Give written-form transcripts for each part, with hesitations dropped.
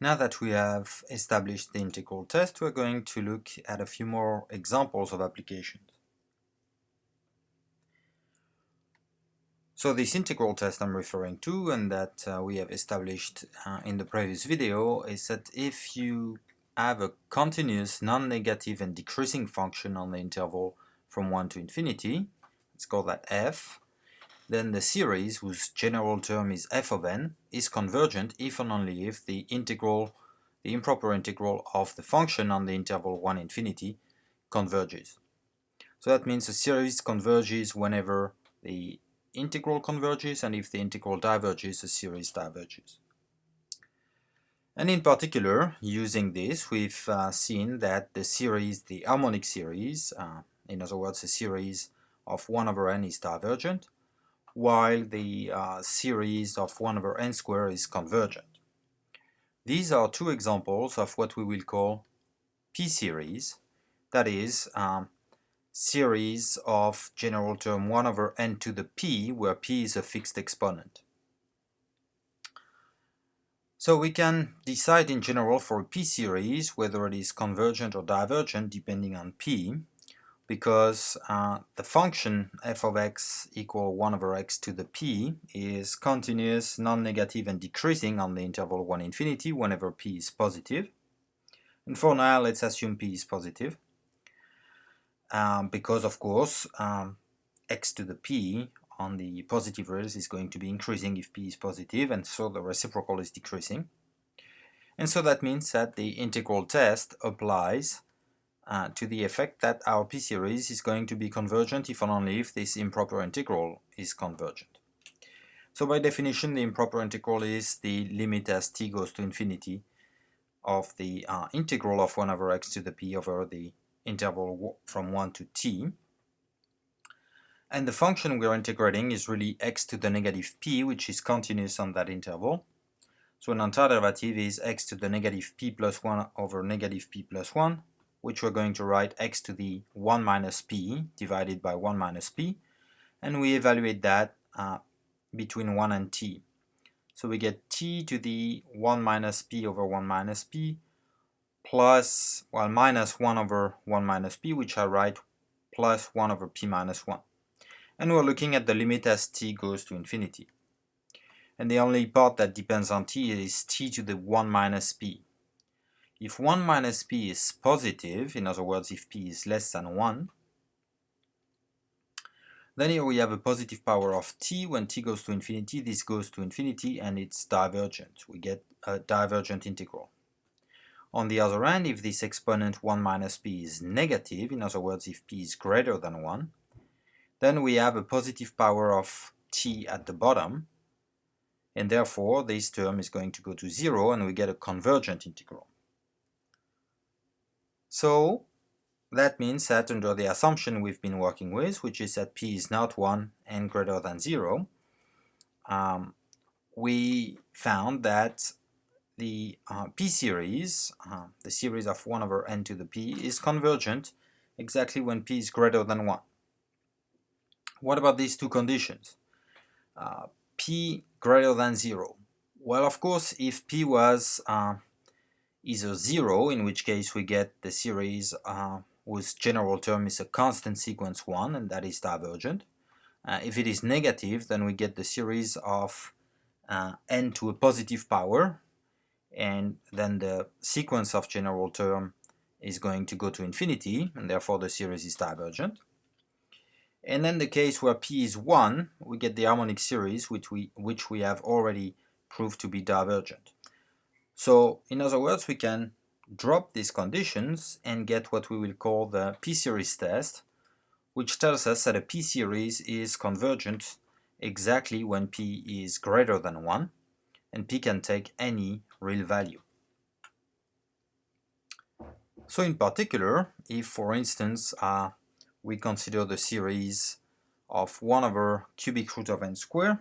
Now that we have established the integral test, we're going to look at a few more examples of applications. So this integral test I'm referring to, and that we have established in the previous video, is that if you have a continuous non-negative and decreasing function on the interval from 1 to infinity, let's call that f, then the series, whose general term is f of n, is convergent if and only if the improper integral of the function on the interval 1 infinity converges. So that means the series converges whenever the integral converges, and if the integral diverges, the series diverges. And in particular, using this, we've seen that the series, the harmonic series, in other words, the series of 1 over n is divergent, while the series of 1 over n squared is convergent. These are two examples of what we will call p-series, that is, series of general term 1 over n to the p, where p is a fixed exponent. So we can decide in general for a p-series whether it is convergent or divergent depending on p, because the function f of x equal 1 over x to the p is continuous, non-negative, and decreasing on the interval 1 infinity whenever p is positive. And for now, let's assume p is positive, because of course x to the p on the positive rails is going to be increasing if p is positive, and so the reciprocal is decreasing. And so that means that the integral test applies to the effect that our p-series is going to be convergent if and only if this improper integral is convergent. So by definition, the improper integral is the limit as t goes to infinity of the integral of 1 over x to the p over the interval from 1 to t. And the function we're integrating is really x to the negative p, which is continuous on that interval. So an antiderivative is x to the negative p plus 1 over negative p plus 1, which we're going to write x to the 1 minus p divided by 1 minus p, and we evaluate that between 1 and t. So we get t to the 1 minus p over 1 minus p plus, well, minus 1 over 1 minus p, which I write plus 1 over p minus 1. And we're looking at the limit as t goes to infinity. And the only part that depends on t is t to the 1 minus p. If 1 minus p is positive, in other words, if p is less than 1, then here we have a positive power of t. When t goes to infinity, this goes to infinity and it's divergent. We get a divergent integral. On the other hand, if this exponent 1 minus p is negative, in other words, if p is greater than 1, then we have a positive power of t at the bottom, and therefore this term is going to go to 0 and we get a convergent integral. So that means that under the assumption we've been working with, which is that p is not 1 and greater than 0, we found that the p-series, the series of 1 over n to the p, is convergent exactly when p is greater than 1. What about these two conditions? P greater than 0. Well, of course, if p was either 0, in which case we get the series whose general term is a constant sequence 1, and that is divergent. If it is negative, then we get the series of n to a positive power, and then the sequence of general term is going to go to infinity, and therefore the series is divergent. And then the case where p is 1, we get the harmonic series, which we have already proved to be divergent. So in other words, we can drop these conditions and get what we will call the p-series test, which tells us that a p-series is convergent exactly when p is greater than 1, and p can take any real value. So in particular, if for instance we consider the series of 1 over cubic root of n squared,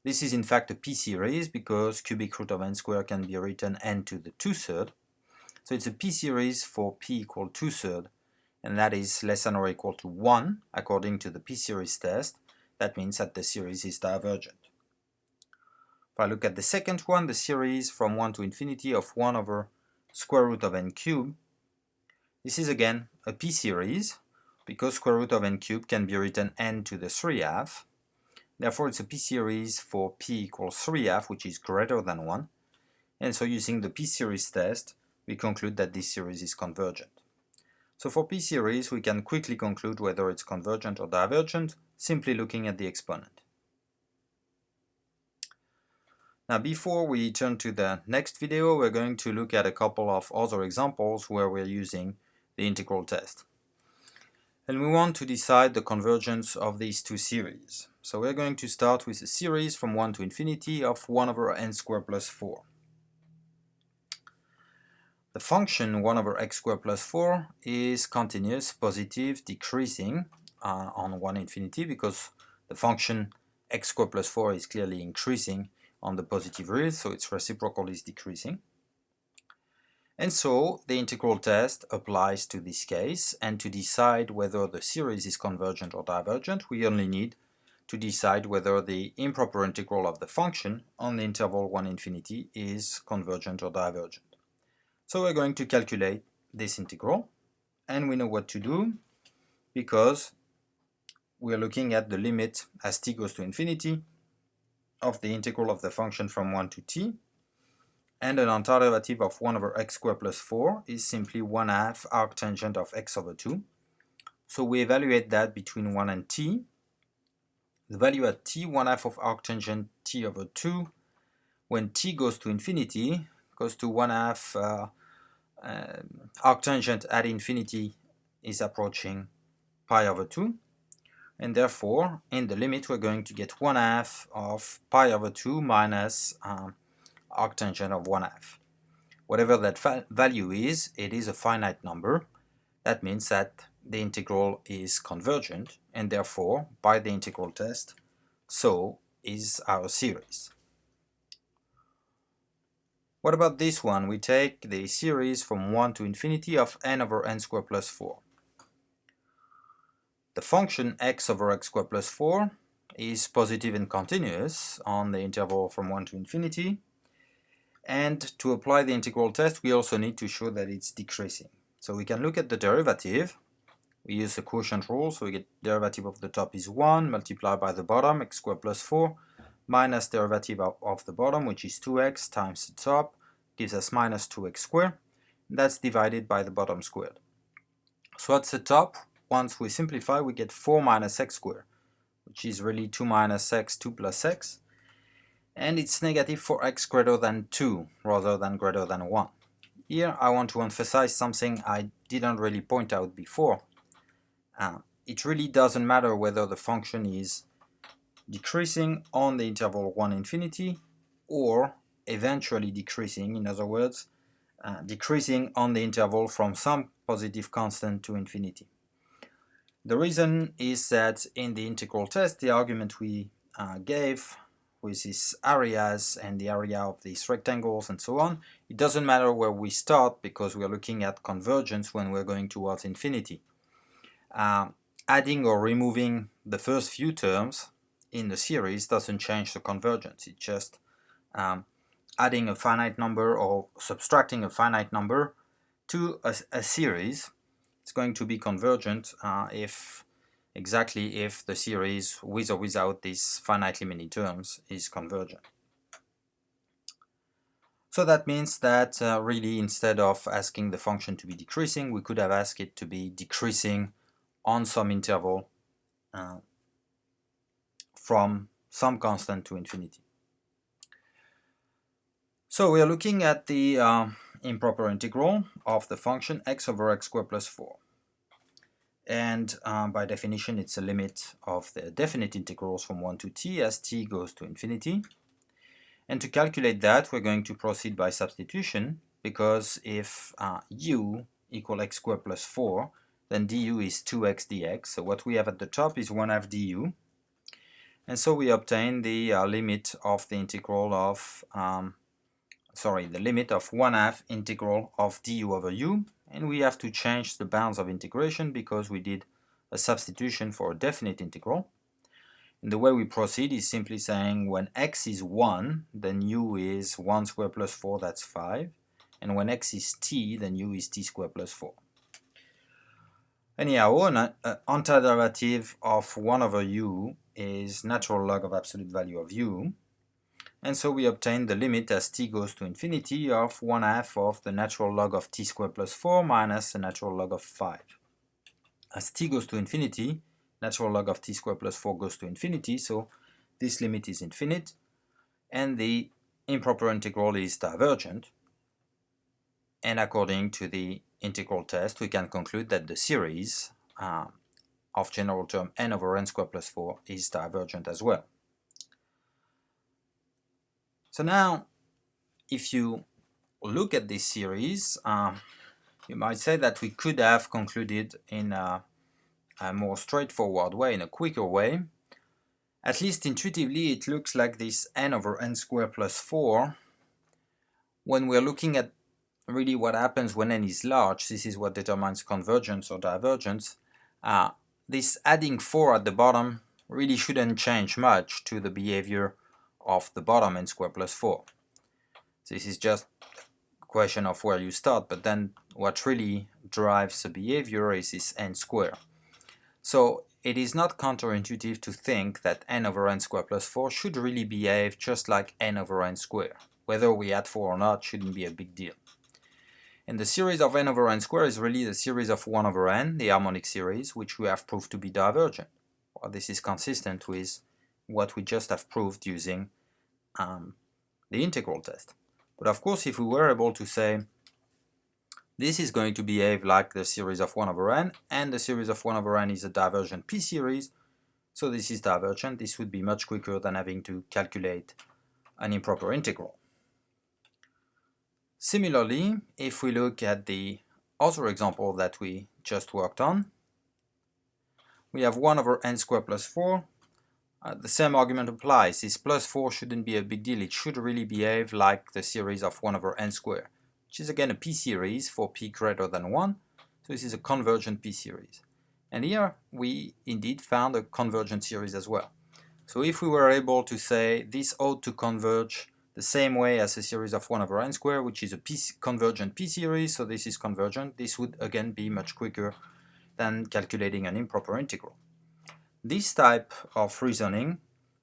this is in fact a p-series because cubic root of n squared can be written n to the 2/3. So it's a p-series for p equal 2/3, and that is less than or equal to 1 according to the p-series test. That means that the series is divergent. If I look at the second one, the series from 1 to infinity of 1 over square root of n cubed, this is again a p-series, because square root of n cubed can be written n to the 3/2. Therefore, it's a p-series for p equals 3/2, which is greater than 1. And so using the p-series test, we conclude that this series is convergent. So for p-series, we can quickly conclude whether it's convergent or divergent, simply looking at the exponent. Now, before we turn to the next video, we're going to look at a couple of other examples where we're using the integral test. And we want to decide the convergence of these two series. So we're going to start with a series from 1 to infinity of 1 over n squared plus 4. The function 1 over x squared plus 4 is continuous, positive, decreasing on 1 infinity, because the function x squared plus 4 is clearly increasing on the positive real, so its reciprocal is decreasing. And so the integral test applies to this case, and to decide whether the series is convergent or divergent, we only need to decide whether the improper integral of the function on the interval 1 infinity is convergent or divergent. So we're going to calculate this integral, and we know what to do because we're looking at the limit as t goes to infinity of the integral of the function from 1 to t, and an antiderivative of 1 over x squared plus 4 is simply 1/2 arctangent of x over 2. So we evaluate that between 1 and t. The value at t, 1/2 of arctangent t over 2, when t goes to infinity, goes to 1/2 arctangent at infinity is approaching pi over 2, and therefore in the limit we're going to get 1/2 of pi over 2 minus arctangent of 1/2. Whatever that value is, it is a finite number. That means that the integral is convergent, and therefore by the integral test, so is our series. What about this one? We take the series from 1 to infinity of n over n squared plus 4. The function x over x squared plus 4 is positive and continuous on the interval from 1 to infinity. And to apply the integral test, we also need to show that it's decreasing. So we can look at the derivative. We use the quotient rule, so we get derivative of the top is 1 multiplied by the bottom, x squared plus 4, minus derivative of the bottom, which is 2x times the top, gives us minus 2x squared. That's divided by the bottom squared. So at the top, once we simplify, we get 4 minus x squared, which is really 2 minus x, 2 plus x. And it's negative for x greater than 2 rather than greater than 1. Here I want to emphasize something I didn't really point out before. It really doesn't matter whether the function is decreasing on the interval 1 infinity or eventually decreasing, in other words, decreasing on the interval from some positive constant to infinity. The reason is that in the integral test, the argument we gave with these areas and the area of these rectangles and so on, it doesn't matter where we start because we are looking at convergence when we're going towards infinity. Adding or removing the first few terms in the series doesn't change the convergence. It's just adding a finite number or subtracting a finite number to a series. It's going to be convergent if the series with or without these finitely many terms is convergent. So that means that really instead of asking the function to be decreasing, we could have asked it to be decreasing on some interval from some constant to infinity. So we are looking at the improper integral of the function x over x squared plus 4. And by definition, it's a limit of the definite integrals from 1 to t as t goes to infinity. And to calculate that, we're going to proceed by substitution, because if u equal x squared plus 4, then du is 2x dx. So what we have at the top is 1/2 du. And so we obtain the limit of the integral of, the limit of 1/2 integral of du over u. And we have to change the bounds of integration because we did a substitution for a definite integral. And the way we proceed is simply saying when x is 1, then u is 1 squared plus 4, that's 5. And when x is t, then u is t squared plus 4. Anyhow, an antiderivative of 1 over u is natural log of absolute value of u. And so we obtain the limit as t goes to infinity of 1/2 of the natural log of t squared plus 4 minus the natural log of 5. As t goes to infinity, natural log of t squared plus 4 goes to infinity, so this limit is infinite, and the improper integral is divergent. And according to the integral test, we can conclude that the series of general term n over n squared plus 4 is divergent as well. So now, if you look at this series, you might say that we could have concluded in a more straightforward way, in a quicker way. At least intuitively, it looks like this n over n squared plus 4. When we're looking at really what happens when n is large, this is what determines convergence or divergence. This adding 4 at the bottom really shouldn't change much to the behavior of the bottom n squared plus 4. This is just a question of where you start, but then what really drives the behavior is this n squared. So it is not counterintuitive to think that n over n squared plus 4 should really behave just like n over n squared. Whether we add 4 or not shouldn't be a big deal. And the series of n over n squared is really the series of 1 over n, the harmonic series, which we have proved to be divergent. Well, this is consistent with what we just have proved using the integral test. But of course, if we were able to say this is going to behave like the series of 1 over n, and the series of 1 over n is a divergent p-series, so this is divergent, this would be much quicker than having to calculate an improper integral. Similarly, if we look at the other example that we just worked on, we have 1 over n squared plus 4. The same argument applies. This plus 4 shouldn't be a big deal. It should really behave like the series of 1 over n squared, which is again a p-series for p greater than 1. So this is a convergent p-series. And here we indeed found a convergent series as well. So if we were able to say this ought to converge the same way as a series of 1 over n squared, which is a convergent p-series, so this is convergent, this would again be much quicker than calculating an improper integral. This type of reasoning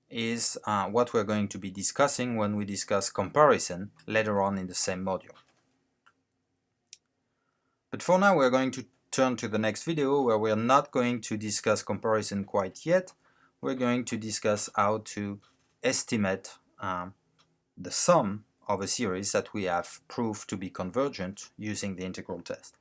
is what we're going to be discussing when we discuss comparison later on in the same module. But for now, we're going to turn to the next video where we're not going to discuss comparison quite yet. We're going to discuss how to estimate the sum of a series that we have proved to be convergent using the integral test.